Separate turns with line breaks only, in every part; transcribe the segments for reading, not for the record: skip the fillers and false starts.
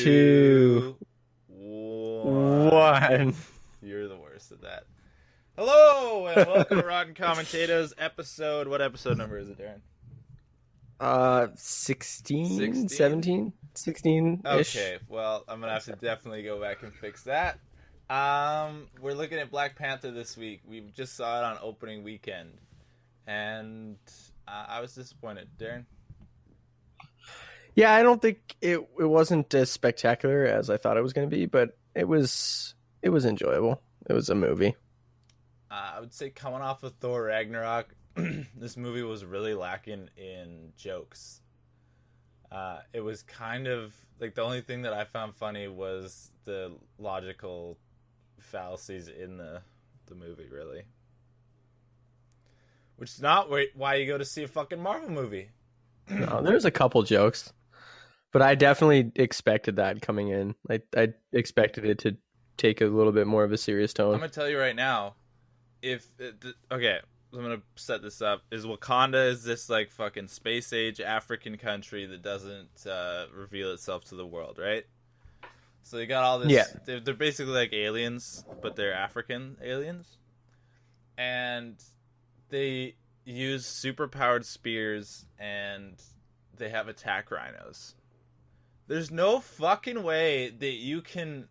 two, 1.
You're the worst at that. Hello, and welcome to Rotten Commentatoes episode. What episode number is it, Darren?
16, 17, 16-ish.
Okay, well, I'm going to have to definitely go back and fix that. We're looking at Black Panther this week. We just saw it on opening weekend, and I was disappointed. Darren?
Yeah, I don't think it wasn't as spectacular as I thought it was going to be, but it was enjoyable. It was a movie.
I would say coming off of Thor Ragnarok, this movie was really lacking in jokes. It was kind of like the only thing that I found funny was the logical fallacies in the movie, really. Which is not why you go to see a fucking Marvel movie.
No, there's a couple jokes, but I definitely expected that coming in. I expected it to take a little bit more of a serious tone.
I'm gonna tell you right now, okay, I'm gonna set this up. Is Wakanda is this like fucking space age African country that doesn't reveal itself to the world, right? So they got all this.
Yeah.
They're basically like aliens, but they're African aliens, and they use super-powered spears, and they have attack rhinos. There's no fucking way that you can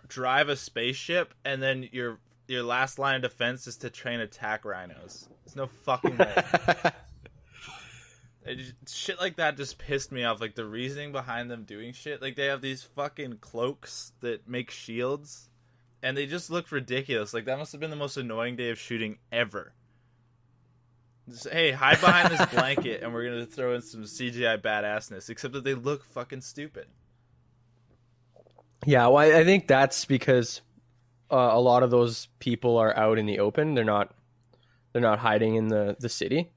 drive a spaceship and then your last line of defense is to train attack rhinos. There's no fucking way. Shit like that just pissed me off. Like the reasoning behind them doing shit. Like they have these fucking cloaks that make shields, and they just looked ridiculous. Like that must have been the most annoying day of shooting ever. Just, hey, hide behind this blanket and we're going to throw in some CGI badassness, except that they look fucking stupid.
Yeah, well, I think that's because a lot of those people are out in the open. They're not hiding in the city.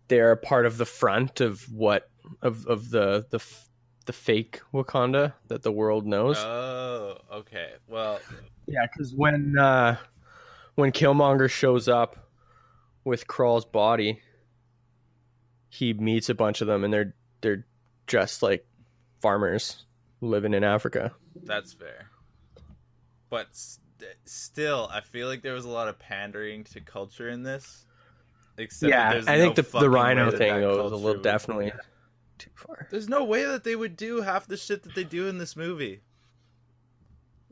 They're part of the front of the fake Wakanda that the world knows.
Oh, okay. Well,
yeah, because when Killmonger shows up with Krull's body, he meets a bunch of them, and they're just like farmers living in Africa.
That's fair. But still, I feel like there was a lot of pandering to culture in this. Except
yeah, I think the rhino thing though was a little definitely too far.
There's no way that they would do half the shit that they do in this movie.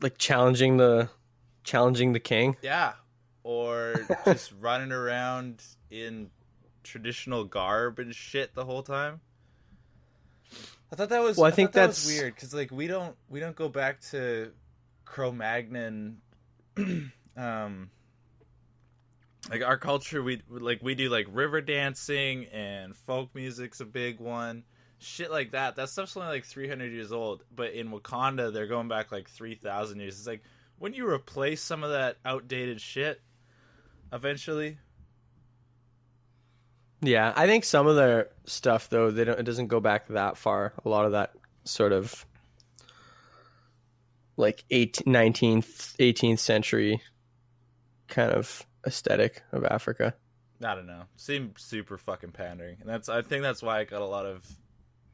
Like challenging the king.
Yeah. Or just running around in traditional garb and shit the whole time. I thought that was. Well, I think that's weird because like we don't go back to Cro-Magnon. Like our culture, we do like river dancing and folk music's a big one. Shit like that. That stuff's only like 300 years old. But in Wakanda, they're going back like 3,000 years. It's like when you replace some of that outdated shit. Eventually, yeah,
I think some of their stuff though it doesn't go back that far. A lot of that sort of like 18th century kind of aesthetic of Africa.
I don't know. Seemed super fucking pandering, and I think that's why it got a lot of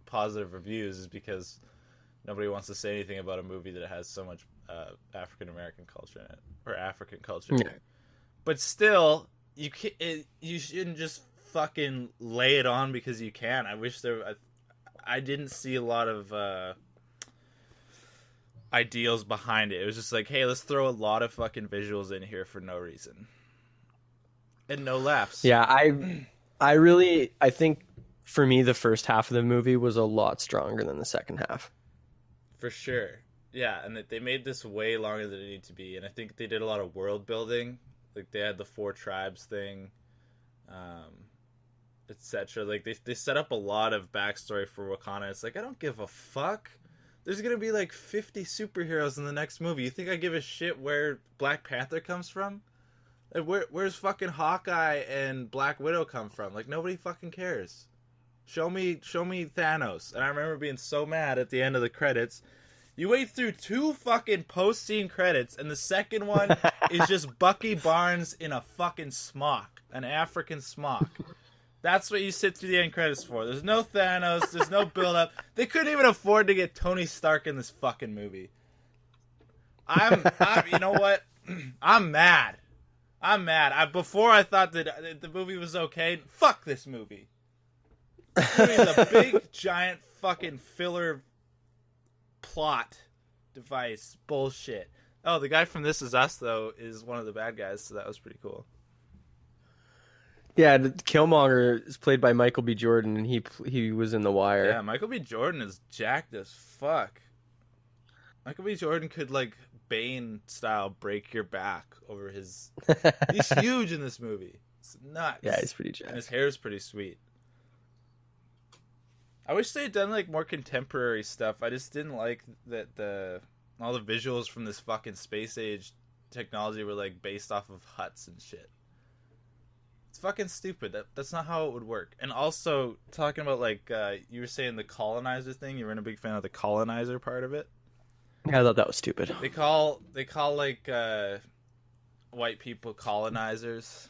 positive reviews, is because nobody wants to say anything about a movie that has so much African American culture in it, or African culture.
Yeah.
But still, you shouldn't just fucking lay it on because you can. I wish I didn't see a lot of ideals behind it. It was just like, hey, let's throw a lot of fucking visuals in here for no reason. And no laughs.
Yeah, I think for me the first half of the movie was a lot stronger than the second half.
For sure. Yeah, and they made this way longer than it needed to be. And I think they did a lot of world building. Like they had the 4 tribes thing, etc. Like they set up a lot of backstory for Wakanda. It's like I don't give a fuck. There's gonna be like 50 superheroes in the next movie. You think I give a shit where Black Panther comes from? Like where's fucking Hawkeye and Black Widow come from? Like nobody fucking cares. Show me Thanos. And I remember being so mad at the end of the credits. You wait through 2 fucking post-scene credits, and the second one is just Bucky Barnes in a fucking smock. An African smock. That's what you sit through the end credits for. There's no Thanos. There's no build up. They couldn't even afford to get Tony Stark in this fucking movie. I'm you know what? I'm mad. Before I thought that the movie was okay. Fuck this movie. This movie is a big, giant, fucking filler plot device bullshit. Oh, the guy from This Is Us though is one of the bad guys, so that was pretty cool.
Yeah, Killmonger is played by Michael B. Jordan, and he was in The Wire.
Yeah, Michael B. Jordan is jacked as fuck. Michael B. Jordan could, like, Bane style break your back over his... He's huge in this movie. It's nuts.
Yeah, he's pretty jacked.
And his hair is pretty sweet. I wish they had done, like, more contemporary stuff. I just didn't like that all the visuals from this fucking space age technology were, like, based off of huts and shit. It's fucking stupid. That's not how it would work. And also, talking about, like, you were saying the colonizer thing, you weren't a big fan of the colonizer part of it.
Yeah, I thought that was stupid.
They call like white people colonizers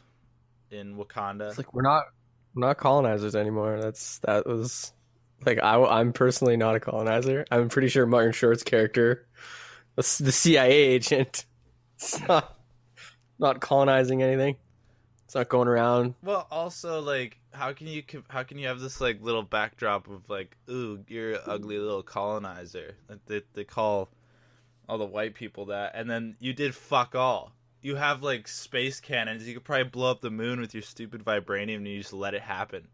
in Wakanda.
It's like we're not colonizers anymore. That was like I'm personally not a colonizer. I'm pretty sure Martin Short's character was the CIA agent. It's not colonizing anything. It's not going around.
Well, also, like, how can you have this, like, little backdrop of, like, ooh, you're an ugly little colonizer? They call all the white people that, and then you did fuck all. You have, like, space cannons. You could probably blow up the moon with your stupid vibranium and you just let it happen.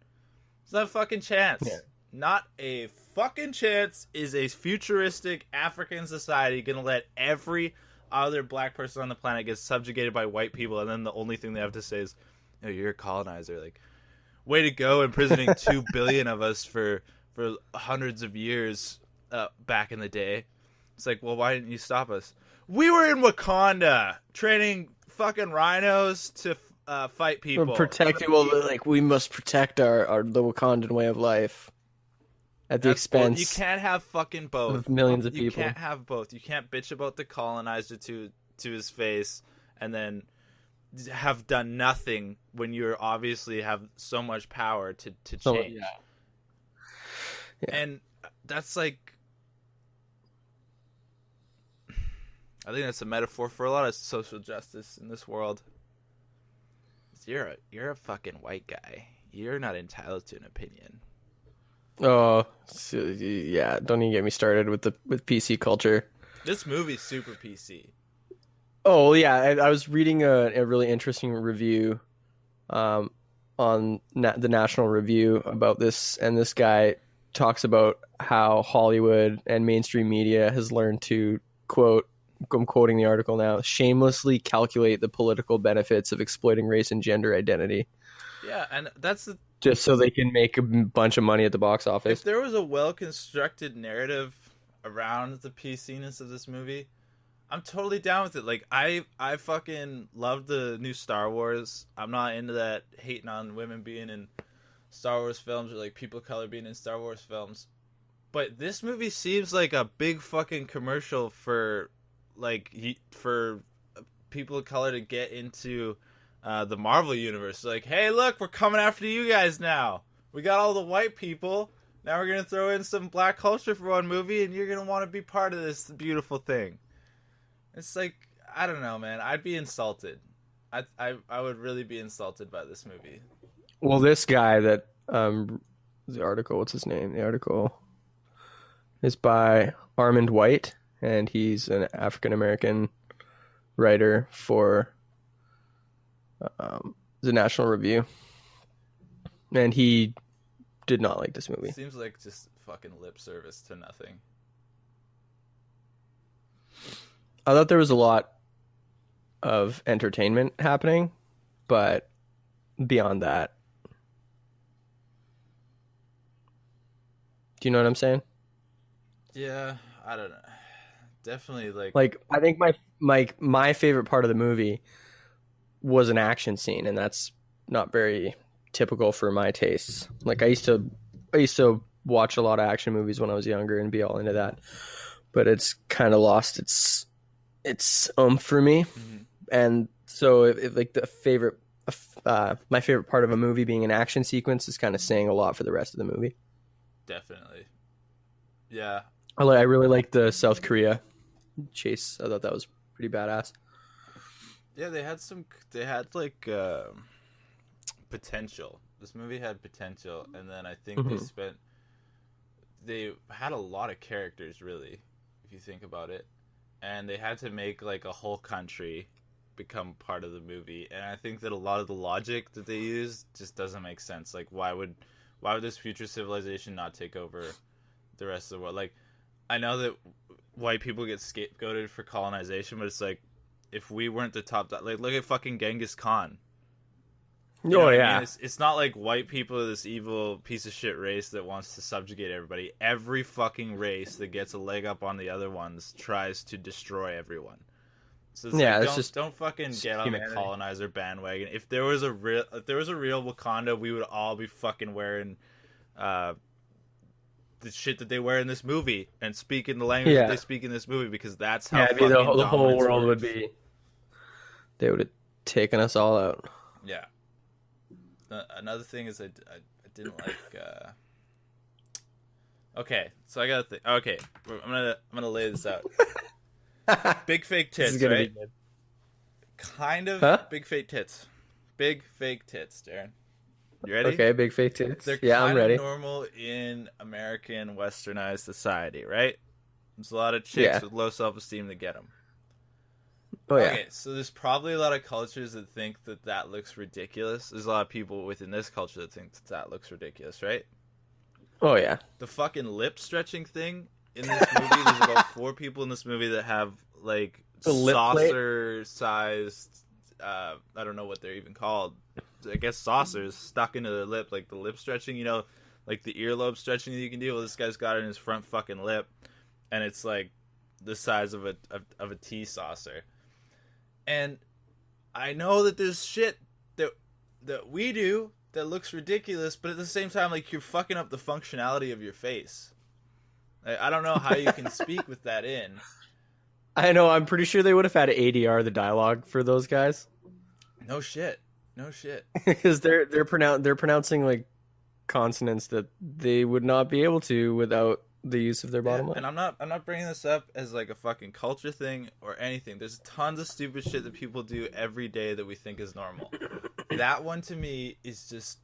It's not a fucking chance. Yeah. Not a fucking chance is a futuristic African society gonna let every other black person on the planet get subjugated by white people, and then the only thing they have to say is, "Oh, you're a colonizer." Like, way to go, imprisoning 2 billion of us for hundreds of years back in the day. It's like, well, why didn't you stop us? We were in Wakanda training fucking rhinos to fight people.
We must protect the Wakandan way of life. At the expense.
You can't have fucking both.
Of millions of people.
You can't have both. You can't bitch about the colonizer to his face and then have done nothing when you obviously have so much power to change. Yeah. And that's like, I think that's a metaphor for a lot of social justice in this world. You're a fucking white guy. You're not entitled to an opinion.
Oh, yeah. Don't even get me started with PC culture.
This movie's super PC.
Oh, yeah. I was reading a really interesting review on the National Review about this, and this guy talks about how Hollywood and mainstream media has learned to, quote, I'm quoting the article now, shamelessly calculate the political benefits of exploiting race and gender identity.
Yeah, and that's
just so they can make a bunch of money at the box office.
If there was a well-constructed narrative around the PC-ness of this movie, I'm totally down with it. Like, I fucking love the new Star Wars. I'm not into that hating on women being in Star Wars films or, like, people of color being in Star Wars films. But this movie seems like a big fucking commercial for people of color to get into the Marvel universe. Like, hey, look, we're coming after you guys now. We got all the white people. Now we're going to throw in some black culture for one movie, and you're going to want to be part of this beautiful thing. It's like, I don't know, man. I'd be insulted. I would really be insulted by this movie.
Well, this guy that, the article, what's his name? The article is by Armand White, and he's an African-American writer for the National Review, and he did not like this movie.
Seems like just fucking lip service to nothing.
I thought there was a lot of entertainment happening, but beyond that, do you know what I'm saying?
Yeah, I don't know. Definitely
like I think my favorite part of the movie was an action scene, and that's not very typical for my tastes. Like I used to watch a lot of action movies when I was younger and be all into that, but it's kind of lost its for me. Mm-hmm. And so if like a my favorite part of a movie being an action sequence is kind of saying a lot for the rest of the movie.
Definitely. Yeah.
I really like the South Korea chase. I thought that was pretty badass.
Yeah, they had like potential. This movie had potential, and then I think they had a lot of characters, really, if you think about it, and they had to make like a whole country become part of the movie, and I think that a lot of the logic that they use just doesn't make sense. Like, why would this future civilization not take over the rest of the world? Like, I know that white people get scapegoated for colonization, but it's like, if we weren't the top, like, look at fucking Genghis Khan. You know what I mean? It's not like white people are this evil piece of shit race that wants to subjugate everybody. Every fucking race that gets a leg up on the other ones tries to destroy everyone. So it's like, don't fucking get on the colonizer bandwagon. If there was a real Wakanda, we would all be fucking wearing the shit that they wear in this movie and speak in the language that they speak in this movie, because that's how fucking
the whole world
works.
would be. They would have taken us all out.
Yeah. Another thing is I didn't like. Okay, so I got to think. Okay, I'm gonna lay this out. Big fake tits, right? Kind of big fake tits. Big fake tits, Darren. You ready?
Okay, big fake tits.
I'm ready. Normal in American westernized society, right? There's a lot of chicks with low self-esteem that get them.
Oh, yeah.
Okay, so there's probably a lot of cultures that think that looks ridiculous. There's a lot of people within this culture that think that looks ridiculous, right?
Oh, yeah.
The fucking lip stretching thing in this movie, there's about 4 people in this movie that have, like, saucer-sized, I don't know what they're even called. I guess saucers stuck into their lip, like the lip stretching, you know, like the earlobe stretching that you can do. Well, this guy's got it in his front fucking lip, and it's, like, the size of a tea saucer. And I know that there's shit that we do that looks ridiculous, but at the same time, like, you're fucking up the functionality of your face. I don't know how you can speak with that in.
I know. I'm pretty sure they would have had ADR the dialogue for those guys.
No shit.
Because they're pronouncing like consonants that they would not be able to without the use of their bottom lip.
And I'm not bringing this up as like a fucking culture thing or anything. There's tons of stupid shit that people do every day that we think is normal. That one to me is just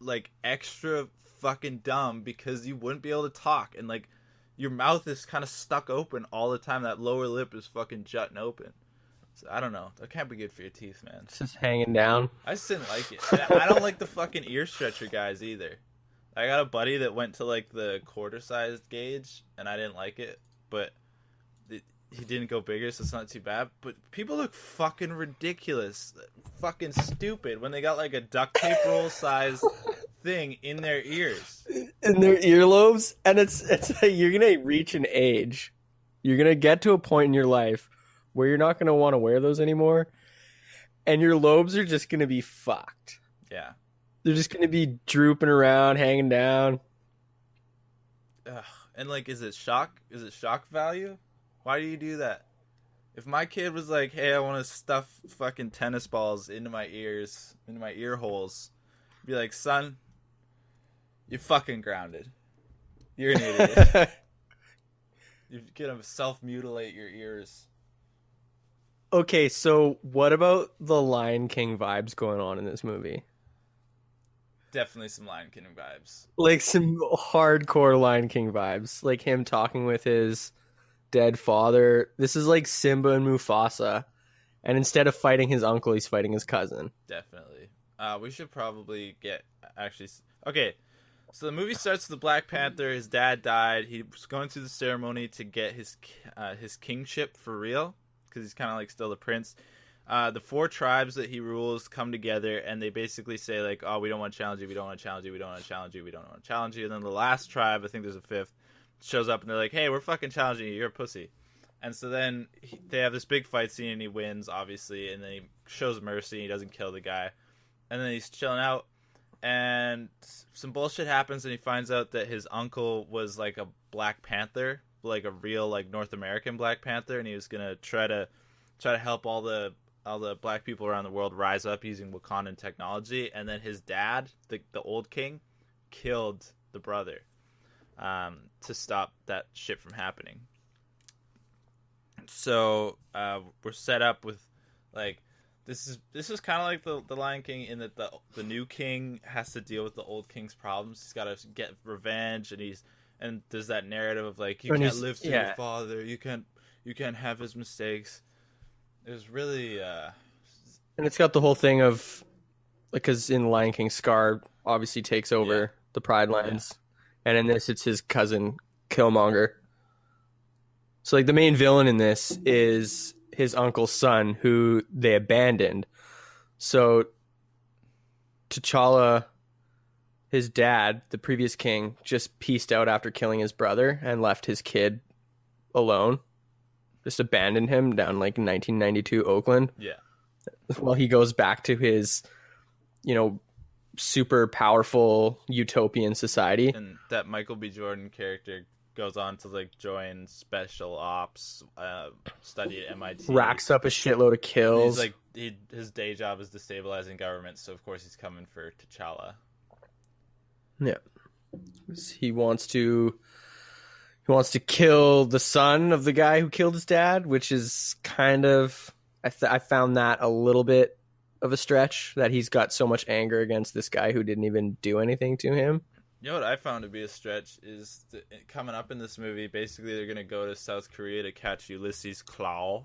like extra fucking dumb, because you wouldn't be able to talk, and like your mouth is kind of stuck open all the time. That lower lip is fucking jutting open. So I don't know. That can't be good for your teeth, man.
It's just hanging down.
I just didn't like it. And I don't like the fucking ear stretcher guys either. I got a buddy that went to like the quarter-sized gauge, and I didn't like it, but he didn't go bigger, so it's not too bad. But people look fucking ridiculous, fucking stupid when they got like a duct tape roll sized thing in their ears,
in their earlobes, and it's like you're gonna reach an age, you're gonna get to a point in your life where you're not gonna want to wear those anymore, and your lobes are just gonna be fucked.
Yeah.
They're just going to be drooping around, hanging down.
Ugh. And like, is it shock value? Why do you do that? If my kid was like, hey, I want to stuff fucking tennis balls into my ears, into my ear holes, I'd be like, son, you're fucking grounded. You're an idiot. You're going to self-mutilate your ears.
Okay, so what about the Lion King vibes going on in this movie?
Definitely some Lion King vibes.
Like some hardcore Lion King vibes. Like him talking with his dead father. This is like Simba and Mufasa. And instead of fighting his uncle, he's fighting his cousin.
Definitely. We should probably okay, so the movie starts with the Black Panther. His dad died. He was going through the ceremony to get his kingship for real, because he's kind of like still the prince. The 4 tribes that he rules come together, and they basically say like, oh, we don't want to challenge you, we don't want to challenge you, we don't want to challenge you, we don't want to challenge you. And then the last tribe, I think there's a 5th, shows up and they're like, hey, we're fucking challenging you, you're a pussy. And so then they have this big fight scene, and he wins, obviously, and then he shows mercy, and he doesn't kill the guy. And then he's chilling out, and some bullshit happens, and he finds out that his uncle was like a Black Panther, like a real like North American Black Panther, and he was gonna try to help all the all the black people around the world rise up using Wakandan technology, and then his dad, the old king, killed the brother to stop that shit from happening. So we're set up with like this is kind of like the Lion King in that the new king has to deal with the old king's problems. He's got to get revenge, and there's that narrative of like you can't live through your father, you can't have his mistakes. It was really
and it's got the whole thing of like, because in Lion King, Scar obviously takes over the Pride Lands, and in this it's his cousin Killmonger. So like the main villain in this is his uncle's son, who they abandoned. So T'Challa, his dad, the previous king, just pieced out after killing his brother and left his kid alone. Just abandoned him down like 1992 Oakland.
Yeah.
While he goes back to his, super powerful utopian society.
And that Michael B. Jordan character goes on to like join special ops, study at MIT,
racks up a shitload of kills.
He's like his day job is destabilizing governments, so of course he's coming for T'Challa.
Yeah, he wants to kill the son of the guy who killed his dad, which is kind of I found that a little bit of a stretch, that he's got so much anger against this guy who didn't even do anything to him.
You know what I found to be a stretch is coming up in this movie, basically they're going to go to South Korea to catch Ulysses Klaue.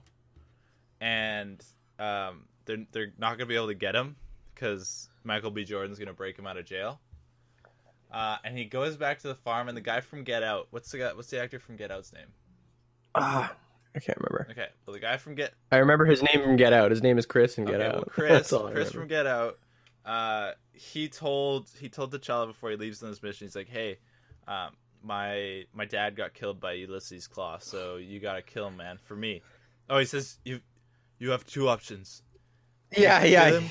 And they're not going to be able to get him because Michael B. Jordan's going to break him out of jail. And he goes back to the farm, and the guy from Get Out, what's the actor from Get Out's name?
I can't remember.
Okay, well the guy from
I remember his name from Get Out. His name is Chris in Get Out.
Well, Chris from Get Out. He told T'Challa before he leaves on this mission, he's like, hey, my dad got killed by Ulysses Klaue, so you gotta kill him, man, for me. Oh, he says you have two options.
Yeah.
Kill him,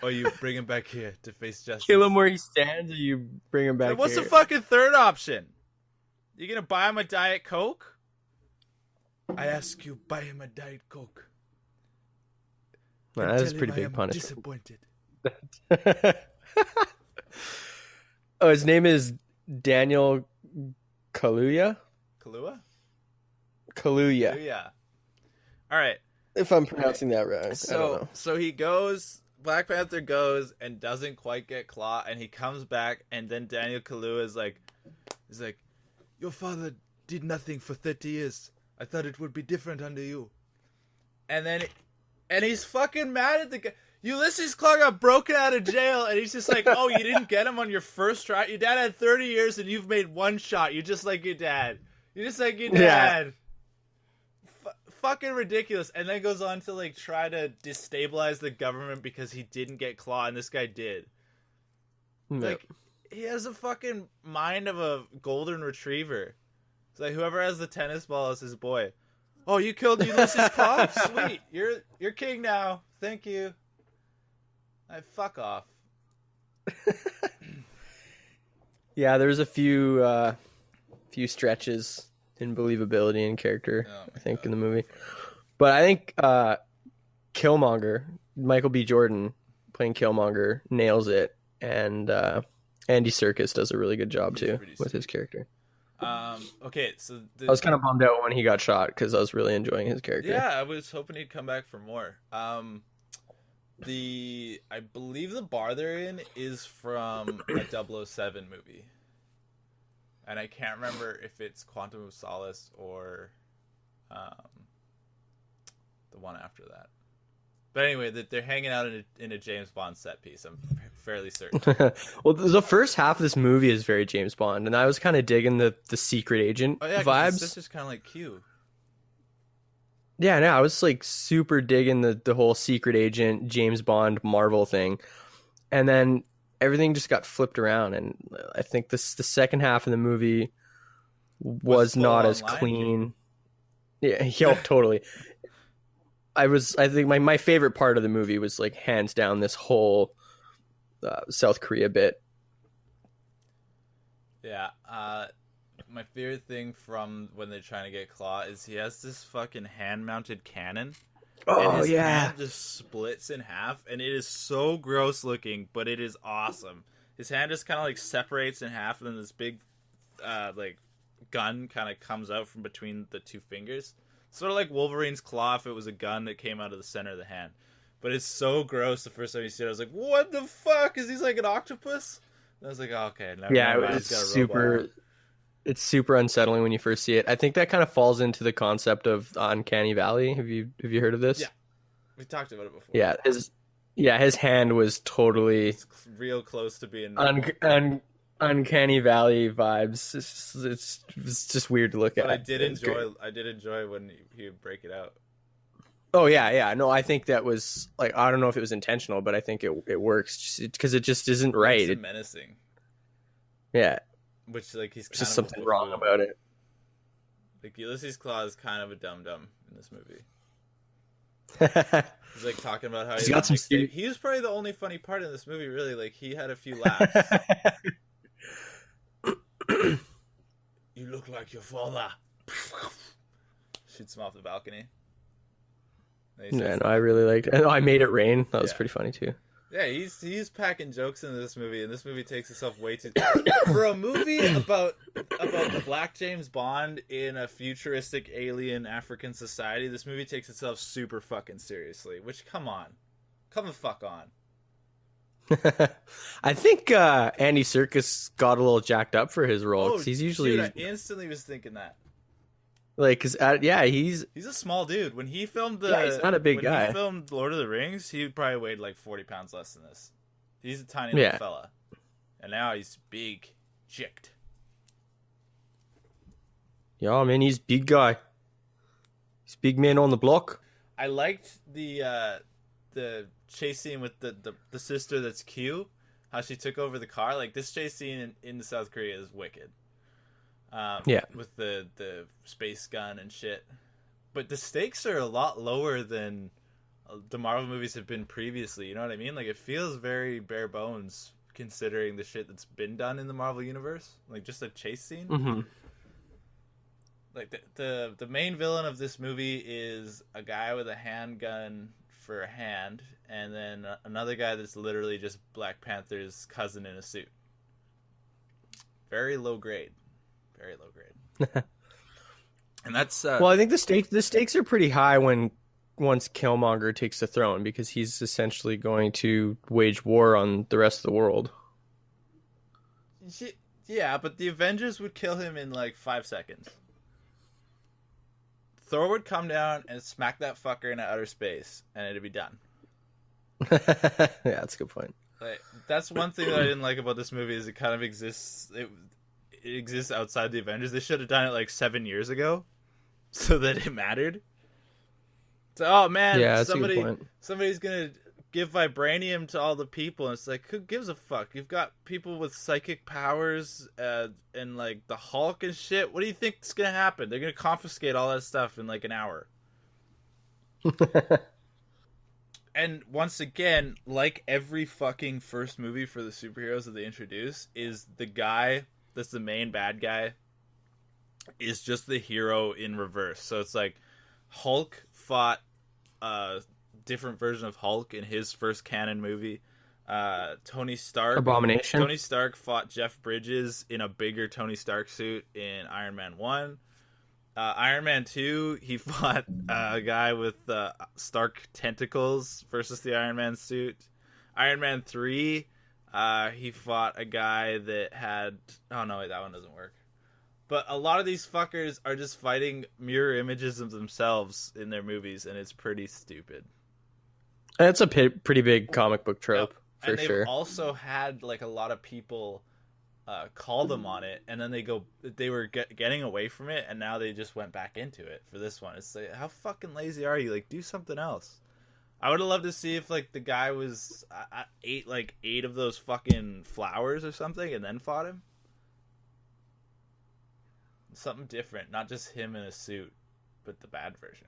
or you bring him back here to face justice.
Kill him where he stands, or you bring him back.
What's
here?
the fucking third option? You gonna buy him a Diet Coke? I ask you, buy him a Diet Coke.
Well, that is pretty big punishment.
Disappointed.
Oh, his name is Daniel Kaluuya?
Kaluuya?
Kaluuya.
All right.
If I'm pronouncing that right.
So he goes, Black Panther goes and doesn't quite get Klaue, and he comes back, and then Daniel Kaluuya is like, your father did nothing for 30 years. I thought it would be different under you. And he's fucking mad at the guy. Ulysses Klaue got broken out of jail, and he's just like, oh, you didn't get him on your first try? Your dad had 30 years, and you've made one shot. You're just like your dad. Yeah. Fucking ridiculous. And then goes on to, like, try to destabilize the government because he didn't get Klaue, and this guy did.
No.
Like, he has a fucking mind of a golden retriever. It's like, whoever has the tennis ball is his boy. Oh, you killed Ulysses Klaue? Sweet. You're king now. Thank you. Fuck off.
Yeah, there's a few stretches in believability and character, I think, in the movie. But I think Killmonger, Michael B. Jordan playing Killmonger, nails it, and Andy Serkis does a really good job too with his character.
Okay, so
I was kind of bummed out when he got shot because I was really enjoying his character.
Yeah, I was hoping he'd come back for more. I believe the bar they're in is from a 007 movie. And I can't remember if it's Quantum of Solace or the one after that. But anyway, they're hanging out in a James Bond set piece. I'm fairly certain.
Well, the first half of this movie is very James Bond, and I was kind of digging the secret agent vibes.
This is kind of like Q.
Yeah, no, I was like super digging the whole secret agent James Bond Marvel thing, and then everything just got flipped around, and I think the second half of the movie was not as clean. Yeah, totally. I think my favorite part of the movie was like hands down this whole South Korea bit.
Yeah, my favorite thing from when they're trying to get Klaue is he has this fucking hand-mounted cannon and
Oh
his
yeah.
hand just splits in half, and it is so gross looking, but it is awesome. His hand just kind of like separates in half, and then this big, like, gun kind of comes out from between the two fingers, sort of like Wolverine's claw if it was a gun that came out of the center of the hand. But it's so gross. The first time you see it, I was like, "What the fuck? Is he like an octopus?" And I was like, oh, "Okay,
Yeah,
never mind. He's
it's
got a robot."
super unsettling when you first see it. I think that kind of falls into the concept of uncanny valley. Have you heard of this?
Yeah, we talked about it before.
His hand was totally
It's real close to being normal.
uncanny valley vibes. It's just weird to look at.
But I did enjoy when he would break it out.
Oh yeah. No, I think that was like, I don't know if it was intentional, but I think it works because it just isn't right.
It's menacing.
Yeah,
Which, like, he's kind
there's just
of
something wrong about it.
Like, Ulysses Claw is kind of a dum-dum in this movie. He's like talking about how
he's got some.
He was probably the only funny part in this movie. Really, like, he had a few laughs. You look like your father. Shoots him off the balcony.
Yeah, no, I really liked it. I Made It Rain. That was pretty funny too.
Yeah, he's packing jokes into this movie, and this movie takes itself way too for a movie about the Black James Bond in a futuristic alien African society. This movie takes itself super fucking seriously. Which, come the fuck on.
I think Andy Serkis got a little jacked up for his role. He's usually.
Dude, I instantly was thinking that.
Like, cause he's
a small dude. When he filmed
he's not a big guy.
He filmed Lord of the Rings, he probably weighed like 40 pounds less than this. He's a tiny little fella, and now he's big, chicked.
Yeah, man, he's big guy. He's big man on the block.
I liked the chase scene with the sister that's Q, how she took over the car. Like, this chase scene in South Korea is wicked. With the space gun and shit. But the stakes are a lot lower than the Marvel movies have been previously. You know what I mean? Like, it feels very bare bones considering the shit that's been done in the Marvel universe. Like, just a chase scene.
Mm-hmm.
Like, the main villain of this movie is a guy with a handgun for a hand, and then another guy that's literally just Black Panther's cousin in a suit. Very low grade. Very low grade. And that's
well, I think the stakes are pretty high once Killmonger takes the throne, because he's essentially going to wage war on the rest of the world.
Yeah, but the Avengers would kill him in like 5 seconds. Thor would come down and smack that fucker into outer space, and it'd be done.
Yeah, that's a good point.
Like, that's one thing that I didn't like about this movie, is it kind of exists. It exists outside the Avengers. They should have done it like 7 years ago, so that it mattered. So, oh man,
yeah,
somebody's gonna give vibranium to all the people, and it's like, who gives a fuck? You've got people with psychic powers and like the Hulk and shit. What do you think's gonna happen? They're gonna confiscate all that stuff in like an hour. And once again, like every fucking first movie for the superheroes that they introduce, is the guy that's the main bad guy is just the hero in reverse. So it's like Hulk fought a different version of Hulk in his first canon movie. Tony Stark fought Jeff Bridges in a bigger Tony Stark suit in Iron Man 1. Iron Man 2, he fought a guy with Stark tentacles versus the Iron Man suit. Iron Man 3, he fought a guy that had... Oh, no, wait, that one doesn't work. But a lot of these fuckers are just fighting mirror images of themselves in their movies, and it's pretty stupid.
That's a pretty big comic book trope, for sure.
And they've also had like a lot of people call them on it, and then they were getting away from it, and now they just went back into it for this one. It's like, how fucking lazy are you? Like, do something else. I would have loved to see if like the guy was ate like 8 of those fucking flowers or something, and then fought him. Something different, not just him in a suit, but the bad version.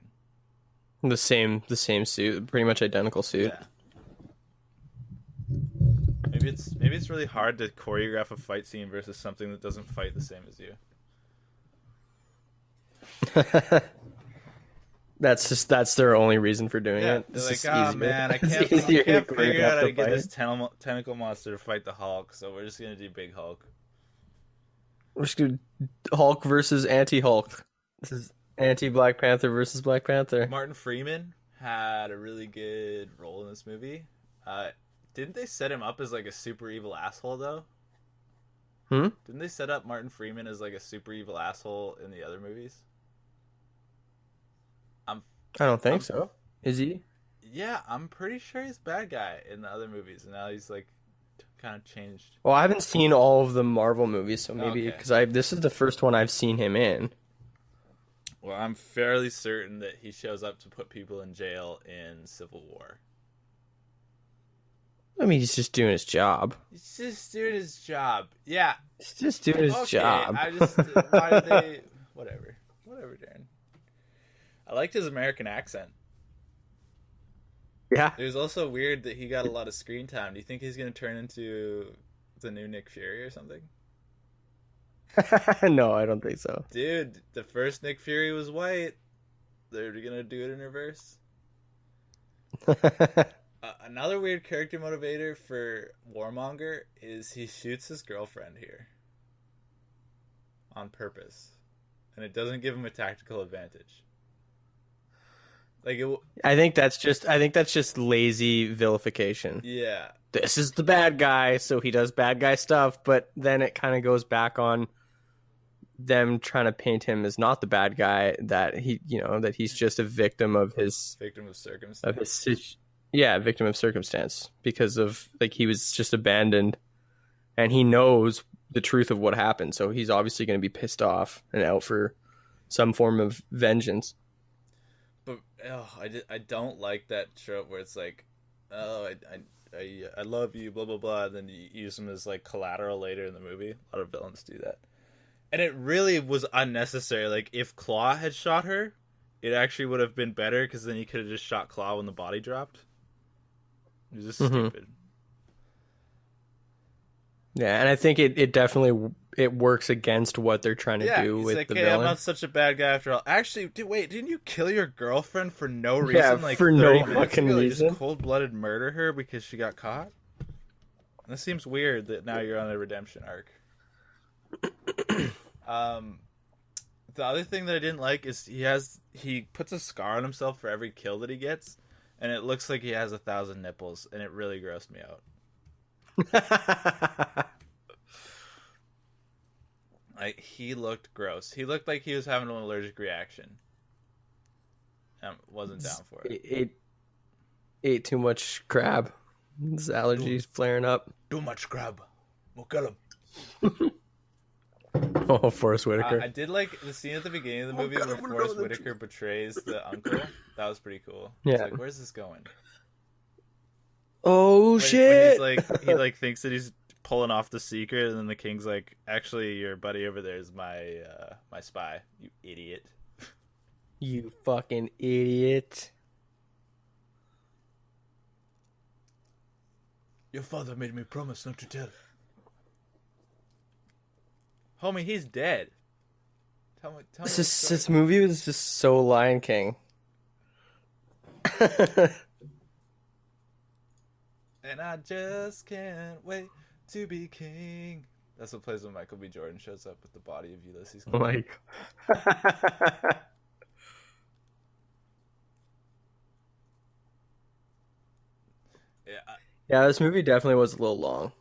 The same suit, pretty much identical suit.
Yeah. Maybe it's really hard to choreograph a fight scene versus something that doesn't fight the same as you.
That's their only reason for doing
Yeah,
it.
they're
It's
like,
just
oh
easier.
man, I
It's
can't,
easier to
figure out how
choreograph
to get
the
this
fight.
tentacle monster to fight the Hulk, so we're just gonna do Big Hulk.
We're just gonna Hulk versus anti-Hulk. This is anti-Black Panther versus Black Panther.
Martin Freeman had a really good role in this movie. Uh, didn't they set him up as like a super evil asshole though?
Hmm?
Didn't they set up Martin Freeman as like a super evil asshole in the other movies? I'm,
I don't think
I'm
so. Is he?
Yeah, I'm pretty sure he's a bad guy in the other movies, and now he's like kind of changed.
Well, I haven't seen all of the Marvel movies, so maybe
Okay.
because I this is the first one I've seen him in.
Well, I'm fairly certain that he shows up to put people in jail in Civil War.
I mean, he's just doing his job.
He's just doing his job. Yeah.
He's just doing his
Okay,
job.
I just why did they? Whatever, Darren. I liked his American accent.
Yeah.
It was also weird that he got a lot of screen time. Do you think he's going to turn into the new Nick Fury or something?
No, I don't think so.
Dude, the first Nick Fury was white. They're going to do it in reverse. Another weird character motivator for Warmonger is he shoots his girlfriend here. On purpose. And it doesn't give him a tactical advantage. Like
I think that's just lazy vilification.
yeah.
This is the bad guy, so he does bad guy stuff, but then it kind of goes back on them trying to paint him as not the bad guy, that that he's just a victim of his
Victim of circumstance.
victim of circumstance, because of like he was just abandoned and he knows the truth of what happened, so he's obviously going to be pissed off and out for some form of vengeance.
But I don't like that trope where it's like, oh, I love you, blah blah blah, and then you use them as like collateral later in the movie. A lot of villains do that, and it really was unnecessary. Like if Claw had shot her, it actually would have been better because then he could have just shot Claw when the body dropped. It was just stupid.
Yeah, and I think it definitely it works against what they're trying to do
he's
with
like,
the
hey,
villain.
I'm not such a bad guy after all. Actually, wait, didn't you kill your girlfriend for no reason?
Yeah,
like
for
30
no
minutes
fucking
ago? You
reason.
just cold-blooded murder her because she got caught? This seems weird that now you're on a redemption arc. The other thing that I didn't like is he puts a scar on himself for every kill that he gets, and it looks like he has 1,000 nipples, and it really grossed me out. Like he looked gross. He looked like he was having an allergic reaction. Wasn't down for it.
Ate too much crab. His allergies flaring up.
Too much crab. We'll kill him.
Oh, Forrest Whitaker.
I did like the scene at the beginning of the movie where Forrest Whitaker betrays the uncle. That was pretty cool.
Yeah.
It's like, where's this going?
Oh shit!
When he like thinks that he's pulling off the secret, and then the king's like, "Actually, your buddy over there is my spy. You idiot."
You fucking idiot!
Your father made me promise not to tell. Homie, he's dead. Tell me.
This movie was just so Lion King.
And I just can't wait to be king. That's what plays when Michael B. Jordan shows up with the body of Ulysses.
Oh my god. Yeah, this movie definitely was a little long.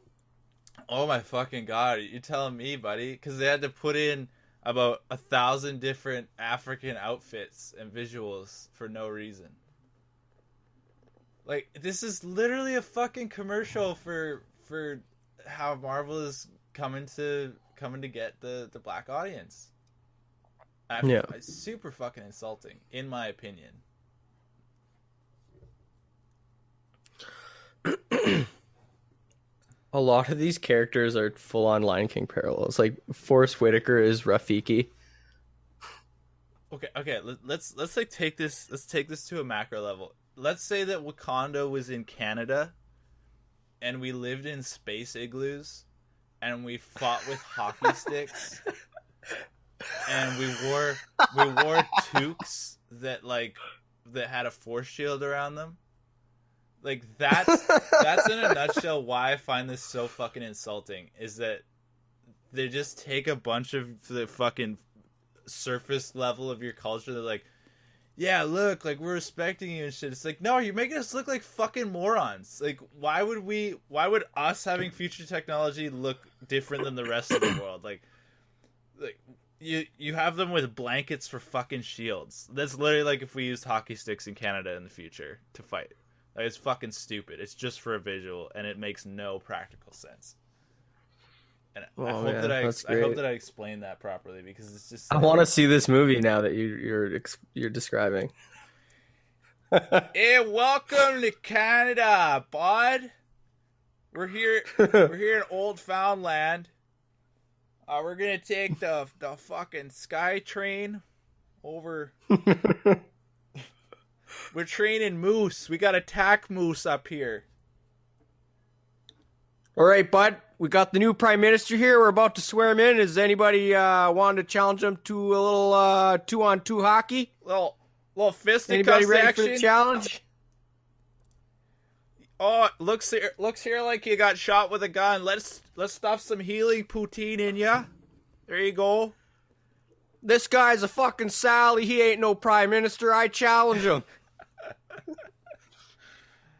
Oh my fucking god, you're telling me, buddy? Because they had to put in about 1,000 different African outfits and visuals for no reason. Like, this is literally a fucking commercial for how Marvel is coming to get the black audience.
Yeah.
It's super fucking insulting, in my opinion.
A lot of these characters are full-on Lion King parallels. Like Forrest Whitaker is Rafiki.
Okay. Let's like take this. Let's take this to a macro level. Let's say that Wakanda was in Canada, and we lived in space igloos, and we fought with hockey sticks, and we wore toques that had a force shield around them. Like that's in a nutshell why I find this so fucking insulting, is that they just take a bunch of the fucking surface level of your culture. They're like, yeah, look, like, we're respecting you and shit. It's like, no, you're making us look like fucking morons. Like, why would us having future technology look different than the rest of the world? Like you have them with blankets for fucking shields. That's literally like if we used hockey sticks in Canada in the future to fight. Like, it's fucking stupid. It's just for a visual, and it makes no practical sense. And I hope that I explained that properly, because it's just.
I want to see this movie now that you're describing.
Hey, welcome to Canada, bud. We're here. We're here in Old Foundland. We're gonna take the fucking Sky Train over. We're training moose. We got attack moose up here.
All right, bud. We got the new prime minister here. We're about to swear him in. Does anybody want to challenge him to a little 2-on-2 hockey?
Little fisticuffs
Anybody ready
action?
for the challenge?
Oh, looks here like you got shot with a gun. Let's stuff some healing poutine in ya. There you go.
This guy's a fucking Sally. He ain't no prime minister. I challenge him.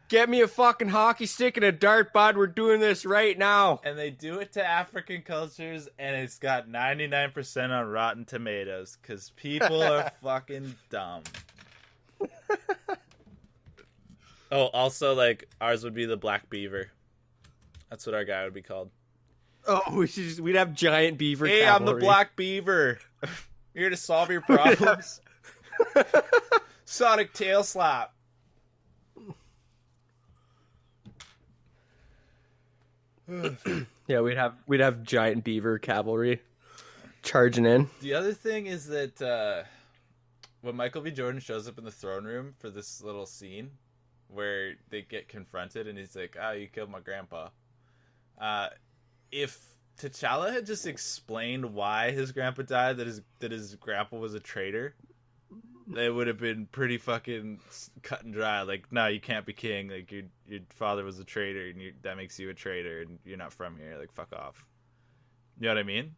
Get me a fucking hockey stick and a dart, bud. We're doing this right now.
And they do it to African cultures, and it's got 99% on Rotten Tomatoes, because people are fucking dumb. Oh, also, like, ours would be the Black Beaver. That's what our guy would be called.
Oh, we'd have giant beaver
Hey,
cavalry.
I'm the Black Beaver. Here to solve your problems. Sonic tail slap.
Yeah, we'd have giant beaver cavalry charging in.
The other thing is that when Michael B. Jordan shows up in the throne room for this little scene where they get confronted and he's like, you killed my grandpa. If T'Challa had just explained why his grandpa died, that his grandpa was a traitor, it would have been pretty fucking cut and dry. Like, no, you can't be king. Like, your father was a traitor, and that makes you a traitor, and you're not from here. Like, fuck off. You know what I mean?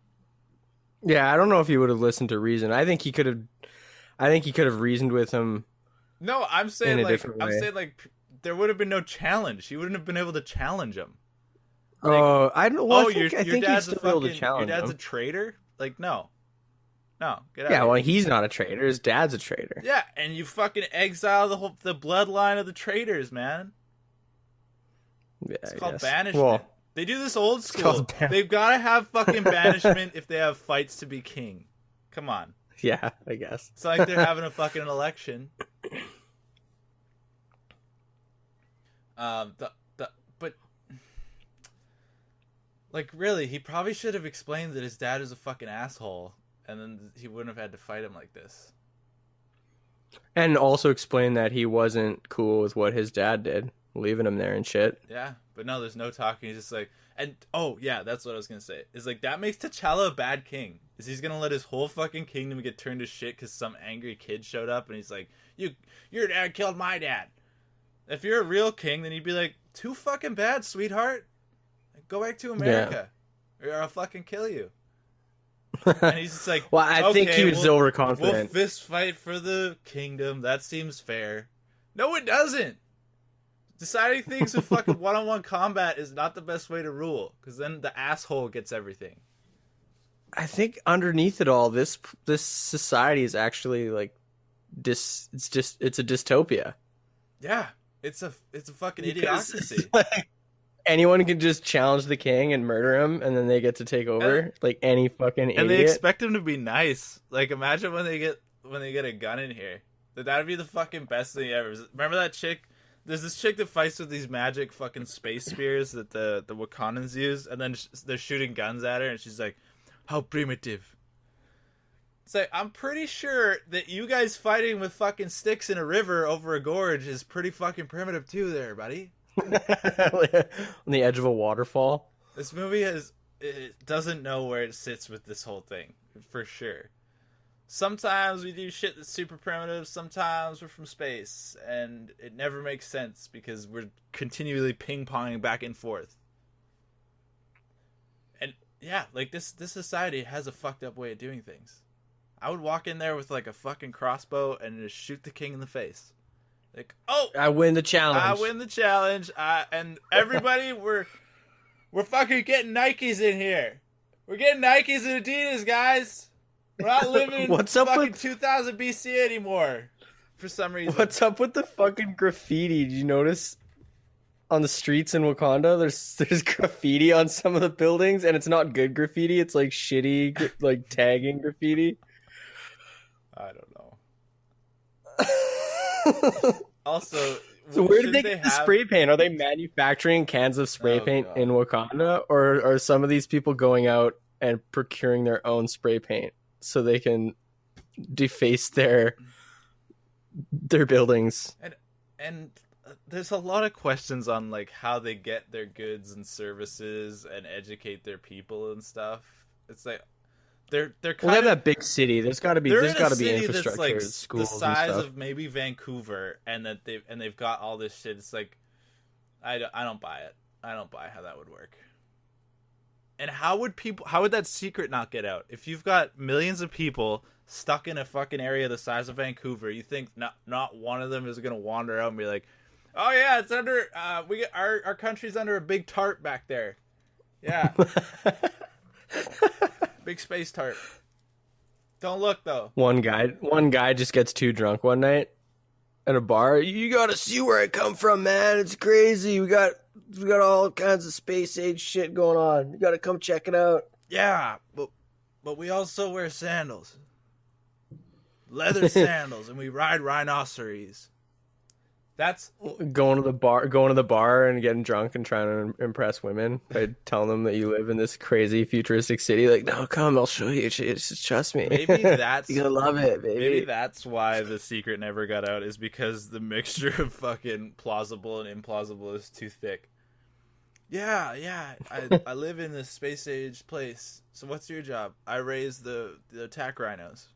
Yeah, I don't know if he would have listened to reason. I think he could have reasoned with him.
No, I'm saying
in a different way.
There would have been no challenge. He wouldn't have been able to challenge him.
Like, I don't. Well, I think
your dad's
he'd still be able to challenge
your dad's
him.
a traitor. Like, no, get out.
Yeah,
of
well,
here.
he's not a traitor. His dad's a traitor.
Yeah, and you fucking exile the bloodline of the traitors, man.
Yeah,
It's called banishment.
Well,
they do this old school. They've got to have fucking banishment if they have fights to be king. Come on.
Yeah, I guess.
It's not like they're having a fucking election. But like, really, he probably should have explained that his dad is a fucking asshole, and then he wouldn't have had to fight him like this.
And also explain that he wasn't cool with what his dad did, leaving him there and shit.
Yeah, but no, there's no talking. He's just like, and oh yeah, that's what I was gonna say. Is like, that makes T'Challa a bad king. Is he's gonna let his whole fucking kingdom get turned to shit because some angry kid showed up and he's like, your dad killed my dad. If you're a real king, then you'd be like, too fucking bad, sweetheart. Go back to America, or I'll fucking kill you. And he's just like,
well, I think he was overconfident.
We'll fist fight for the kingdom. That seems fair. No, it doesn't. Deciding things with fucking one-on-one combat is not the best way to rule, because then the asshole gets everything.
I think underneath it all, this society is actually like it's a dystopia.
Yeah, it's a fucking idiocracy.
Like, anyone can just challenge the king and murder him, and then they get to take over, like any fucking idiot.
And they expect him to be nice. Like, imagine when they get a gun in here. That'd be the fucking best thing ever. Remember that chick? There's this chick that fights with these magic fucking space spears that the Wakandans use, and then they're shooting guns at her, and she's like, "How primitive." It's like, I'm pretty sure that you guys fighting with fucking sticks in a river over a gorge is pretty fucking primitive too there, buddy.
On the edge of a waterfall.
This movie it doesn't know where it sits with this whole thing, for sure. sometimes we do shit that's super primitive, sometimes we're from space, and it never makes sense because we're continually ping-ponging back and forth. And yeah, like this society has a fucked up way of doing things. I would walk in there with like a fucking crossbow and just shoot the king in the face. Like, oh,
I win the challenge.
I win the challenge. And everybody, we're fucking getting Nikes in here. We're getting Nikes and Adidas, guys. We're not living in
What's up
fucking
with
2000 BC anymore. For some reason.
What's up with the fucking graffiti? Did you notice on the streets in Wakanda? There's graffiti on some of the buildings, and it's not good graffiti. It's like shitty, like tagging graffiti.
I don't know. Also,
so where did they get the spray paint? Are they manufacturing cans of spray paint in Wakanda, or are some of these people going out and procuring their own spray paint so they can deface their buildings?
And there's a lot of questions on like how they get their goods and services and educate their people and stuff. It's like they're kind
they have that big city. There's got to be infrastructure,
like
schools,
the size
and stuff.
of maybe Vancouver, and that they've got all this shit. It's like I don't buy it. I don't buy how that would work. And how would that secret not get out? If you've got millions of people stuck in a fucking area the size of Vancouver, you think not one of them is gonna wander out and be like, "Oh yeah, it's under our country's under a big tarp back there." Yeah. Big space tarp. Don't look though.
One guy just gets too drunk one night at a bar. You gotta see where I come from, man. It's crazy. We got all kinds of space age shit going on. You gotta come check it out.
Yeah, but we also wear sandals. Leather sandals, and we ride rhinoceros. That's
going to the bar and getting drunk and trying to impress women by telling them that you live in this crazy futuristic city. Like, no, come, I'll show you. Just trust me.
Maybe that's
you're gonna love it, baby.
Maybe that's why the secret never got out, is because the mixture of fucking plausible and implausible is too thick. Yeah. I live in this space age place. So what's your job? I raise the attack rhinos.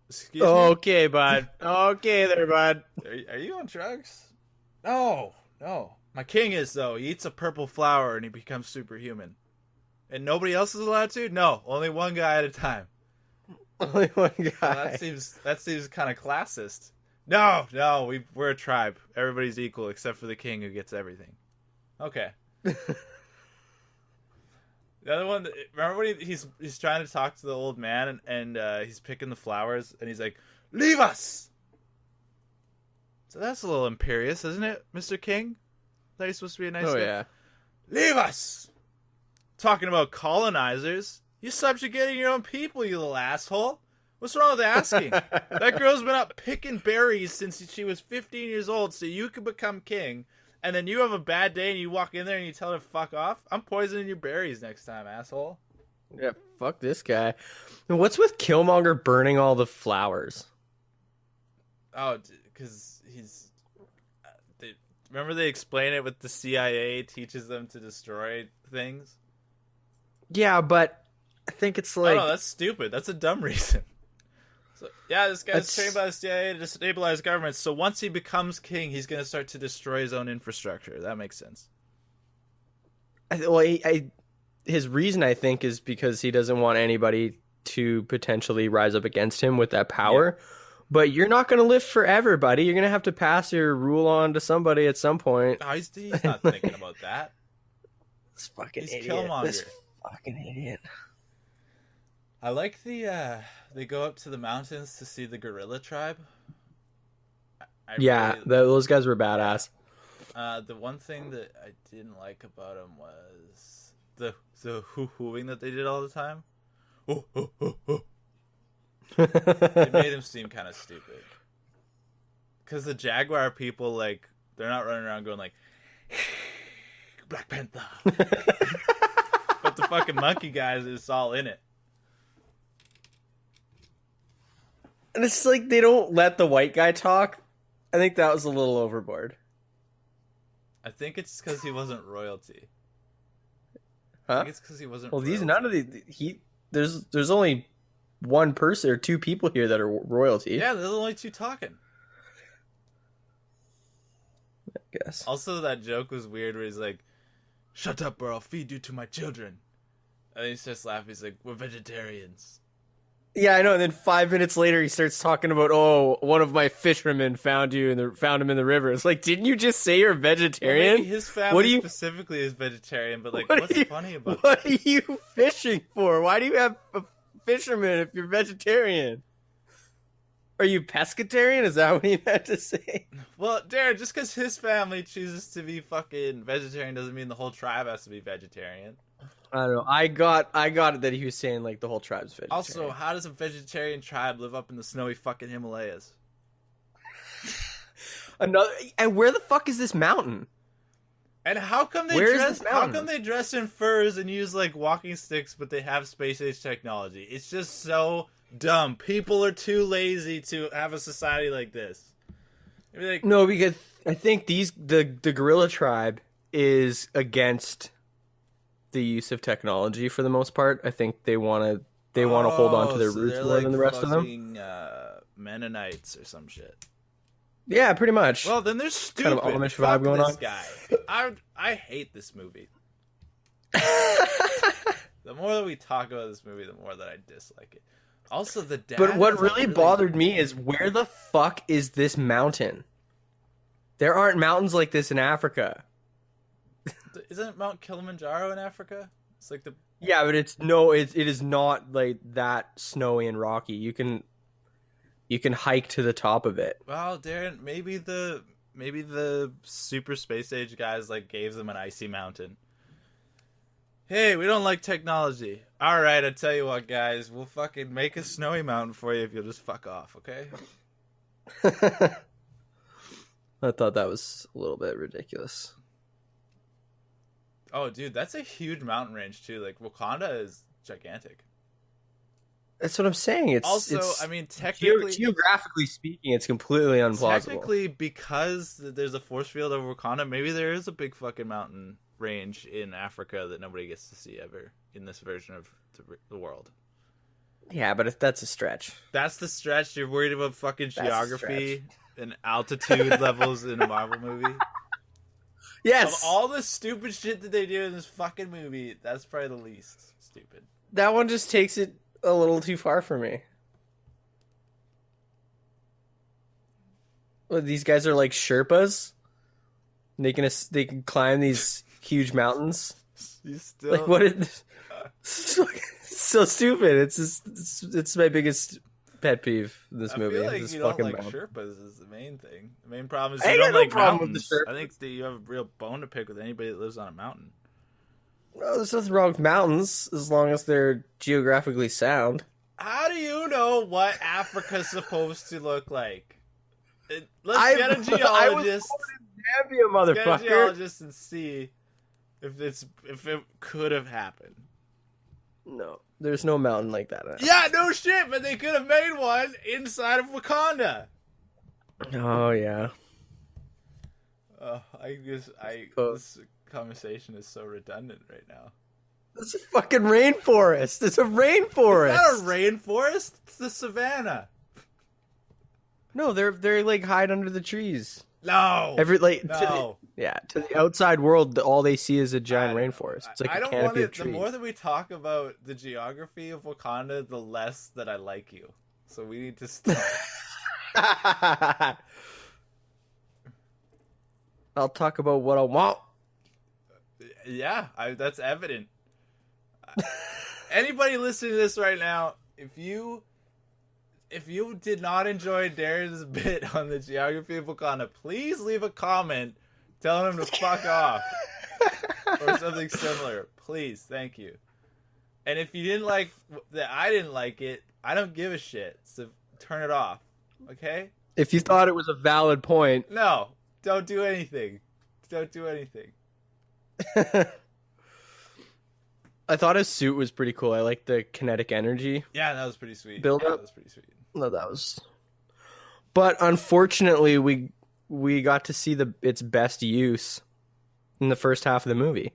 Excuse me?
Okay, bud. Okay there, bud.
Are you on drugs? No. My king is, though. He eats a purple flower and he becomes superhuman. And nobody else is allowed to? No, only one guy at a time.
Only one guy.
That seems kind of classist. No, we're a tribe. Everybody's equal except for the king who gets everything. Okay. The other one, remember when he's trying to talk to the old man and he's picking the flowers and he's like, "Leave us!" So that's a little imperious, isn't it, Mr. King? That he's supposed to be a nice guy?
Yeah.
Leave us! Talking about colonizers. You're subjugating your own people, you little asshole. What's wrong with asking? That girl's been up picking berries since she was 15 years old so you could become king. And then you have a bad day and you walk in there and you tell her to fuck off? I'm poisoning your berries next time, asshole.
Yeah, fuck this guy. And what's with Killmonger burning all the flowers?
Oh, because he's... remember they explain it with the CIA teaches them to destroy things?
Yeah, but I think it's like...
Oh, no, that's stupid. That's a dumb reason. So, yeah, this guy's trained by the CIA to destabilize governments. So once he becomes king, he's going to start to destroy his own infrastructure. That makes sense.
Well, his reason, I think, is because he doesn't want anybody to potentially rise up against him with that power. Yeah. But you're not going to live forever, buddy. You're going to have to pass your rule on to somebody at some point.
Oh, he's not thinking about that.
This fucking idiot.
Killmonger.
This fucking idiot.
I like they go up to the mountains to see the gorilla tribe.
Those guys were badass.
The one thing that I didn't like about them was the hoo-hooing that they did all the time. It made him seem kind of stupid. Because the Jaguar people, like, they're not running around going like, Black Panther. But the fucking monkey guys is all in it.
And it's like they don't let the white guy talk. I think that was a little overboard.
I think it's because he wasn't royalty.
Huh?
I think it's because he wasn't royalty.
There's only one person or two people here that are royalty.
Yeah, there's only two talking.
I guess.
Also, that joke was weird where he's like, "Shut up or I'll feed you to my children." And then he starts laughing. He's like, "We're vegetarians."
Yeah, I know. And then 5 minutes later, he starts talking about, "Oh, one of my fishermen found you and found him in the river." It's like, didn't you just say you're a vegetarian?
Well, maybe his family specifically is vegetarian, but like, what's funny about
what are you fishing for? Why do you have a fisherman if you're vegetarian? Are you pescatarian? Is that what you meant to say?
Well, Darren, just because his family chooses to be fucking vegetarian doesn't mean the whole tribe has to be vegetarian.
I don't know. I got it that he was saying like the whole tribe's vegetarian.
Also, how does a vegetarian tribe live up in the snowy fucking Himalayas?
And where the fuck is this mountain?
And how come they dress in furs and use like walking sticks, but they have space age technology? It's just so dumb. People are too lazy to have a society like this. Like,
no, because I think the gorilla tribe is against the use of technology for the most part. I think they want to hold on to their roots more than the rest of them.
Mennonites or some shit.
Yeah, pretty much.
Well, then there's stupid.
Kind of Amish vibe going on.
Guy. I hate this movie. The more that we talk about this movie, the more that I dislike it. Also, the dad.
But what really bothered me is where the fuck is this mountain? There aren't mountains like this in Africa.
Isn't Mount Kilimanjaro in Africa? It's like the.
Yeah, but it is not like that snowy and rocky. You can hike to the top of it.
Well, Darren, maybe the super space age guys like gave them an icy mountain. Hey, we don't like technology. All right, I tell you what, guys, we'll fucking make a snowy mountain for you if you'll just fuck off, okay?
I thought that was a little bit ridiculous.
Oh, dude, that's a huge mountain range too. Like Wakanda is gigantic.
That's what I'm saying.
I mean, technically,
geographically speaking, it's completely unplausible.
Technically, because there's a force field over Wakanda, maybe there is a big fucking mountain range in Africa that nobody gets to see ever in this version of the world.
Yeah, but if that's a stretch.
That's the stretch. You're worried about fucking geography and altitude levels in a Marvel movie?
Yes.
Of all the stupid shit that they do in this fucking movie, that's probably the least stupid.
That one just takes it a little too far for me. Well, these guys are like Sherpas. They can climb these huge mountains.
You still
like what? It's so stupid. It's my biggest pet peeve in this movie.
I feel like
this
you don't like
mountain.
Sherpas is the main thing. The main problem is you don't like mountains.
With
I think that you have a real bone to pick with anybody that lives on a mountain.
Well, there's nothing wrong with mountains as long as they're geographically sound.
How do you know what Africa's supposed to look like? Let's get a geologist.
Motherfucker.
Get a geologist and see if it could have happened.
No, there's no mountain like that.
Yeah, no shit, but they could have made one inside of Wakanda.
Oh yeah.
This conversation is so redundant right now.
It's a fucking rainforest. It's a rainforest.
It's not a rainforest. It's the savannah.
No, they're like hide under the trees.
No.
To the outside world, all they see is a giant rainforest. It's like a canopy of trees.
The more that we talk about the geography of Wakanda, the less that I like you. So we need to stop.
I'll talk about what I want.
Yeah, that's evident. Anybody listening to this right now, if you did not enjoy Darren's bit on the geography of Wakanda, please leave a comment telling him to fuck off or something similar. Please, thank you. And if you didn't like that, I didn't like it. I don't give a shit. So turn it off, okay?
If you thought it was a valid point,
no, don't do anything. Don't do anything.
I thought his suit was pretty cool. I like the kinetic energy.
Yeah, that was pretty sweet.
Build up.
That was pretty sweet.
No, that was. But unfortunately, we got to see its best use in the first half of the movie.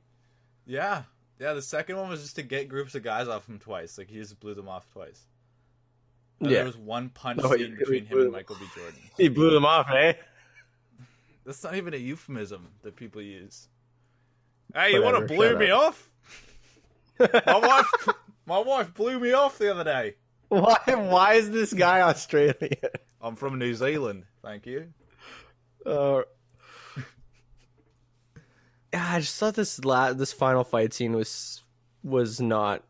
Yeah. The second one was just to get groups of guys off him twice. Like he just blew them off twice. There was one punch scene between him and Michael B. Jordan.
He blew them off, eh?
That's not even a euphemism that people use. Hey, you want to blow me off? My wife blew me off the other day.
Why is this guy Australian?
I'm from New Zealand. Thank you.
I just thought this final fight scene was not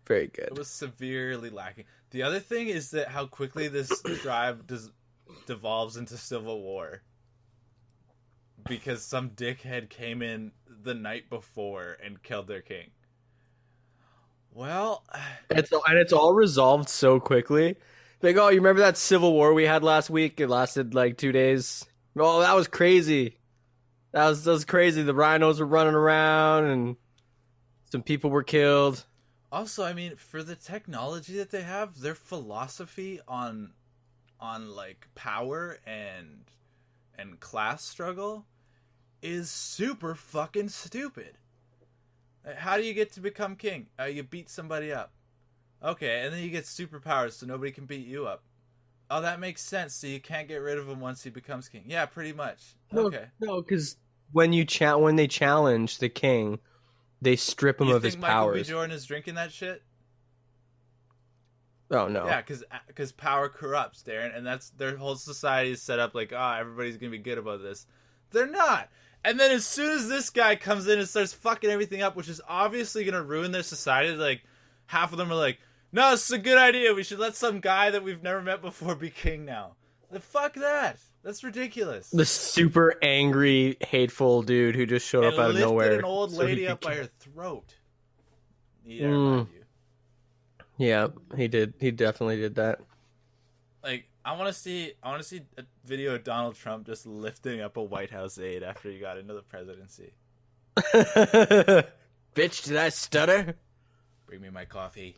very good.
It was severely lacking. The other thing is that how quickly this devolves into civil war. Because some dickhead came in the night before and killed their king. Well,
it's all resolved so quickly. Like, oh, you remember that civil war we had last week? It lasted like 2 days. Oh, that was crazy. That was crazy. The rhinos were running around and some people were killed.
Also, I mean, for the technology that they have, their philosophy on like power and class struggle is super fucking stupid. How do you get to become king? You beat somebody up. Okay, and then you get superpowers so nobody can beat you up. Oh, that makes sense. So you can't get rid of him once he becomes king. Yeah, pretty much. Okay.
No, because when they challenge the king, they strip him of his powers.
Michael B. Jordan is drinking that shit?
Oh no.
Yeah, because power corrupts, Darren, and that's their whole society is set up like, everybody's gonna be good about this. They're not. And then as soon as this guy comes in and starts fucking everything up, which is obviously gonna ruin their society, like half of them are like, no, it's a good idea. We should let some guy that we've never met before be king now. The fuck that. That's ridiculous.
The super angry, hateful dude who just showed up out of nowhere.
And lifted an old lady up by her throat. Yeah,
yeah, he did. He definitely did that.
Like, I want to see a video of Donald Trump just lifting up a White House aide after he got into the presidency.
Bitch, did I stutter?
Bring me my coffee.